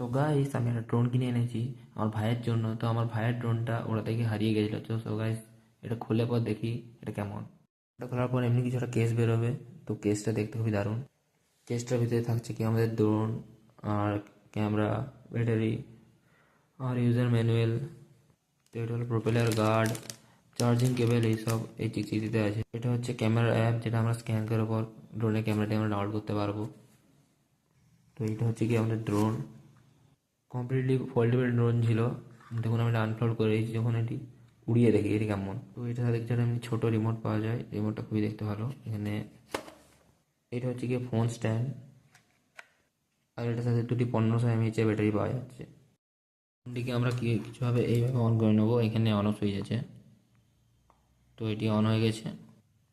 So guys, আমি একটা drone কিনে এনেছি আমার ভাইয়ের জন্য। তো আমার ভাইয়ের ড্রোনটা ওরা থেকে হারিয়ে গেছিলো। তো সো গাইস, এটা খুলে পর দেখি এটা কেমন। এটা খোলার পর এমনি কিছু একটা কেস বেরোবে। তো কেসটা দেখতে খুবই দারুণ। কেসটার ভিতরে থাকছে কি আমাদের ড্রোন, আর ক্যামেরা, ব্যাটারি, আর ইউজার ম্যানুয়াল। তো এটা হলো প্রোপেলার গার্ড, চার্জিং কেবল, এইসব এই চিকচিকিতে আছে। এটা হচ্ছে ক্যামেরা অ্যাপ, যেটা আমরা স্ক্যান করার পর ড্রোনের ক্যামেরাটি আমরা ডাউনলোড করতে পারবো। তো এইটা হচ্ছে কি আমাদের ড্রোন, কমপ্লিটলি ফোল্ডেবল ড্রোন ছিল। দেখুন আমি এটা আনফোল্ড করেছি, যখন এটি উড়িয়ে দেখি এটি কেমন। তো এটা সাথে একটা এমনি ছোটো রিমোট পাওয়া যায়, রিমোটটা খুবই দেখতে ভালো। এখানে এটা হচ্ছে কি ফোন স্ট্যান্ড, আর এটার সাথে দুটি 1500 mAh ব্যাটারি পাওয়া যাচ্ছে। ফোনটিকে আমরা কিছুভাবে এইভাবে অন করে নেবো। এখানে অন অফ সুইচ আছে, তো এটি অন হয়ে গেছে।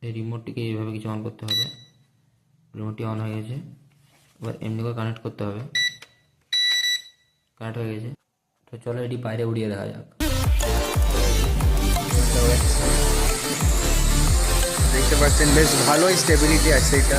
এই রিমোটটিকে এইভাবে কিছু অন করতে হবে। রিমোটটি অন হয়ে গেছে, এবার এমনি করে কানেক্ট করতে হবে। কানেক্ট হয়ে গেছে। তো চলো এটি বাইরে উড়িয়ে দেখা যাক। দেখতে পাচ্ছেন বেশ ভালোই স্টেবিলিটি আছে এটা।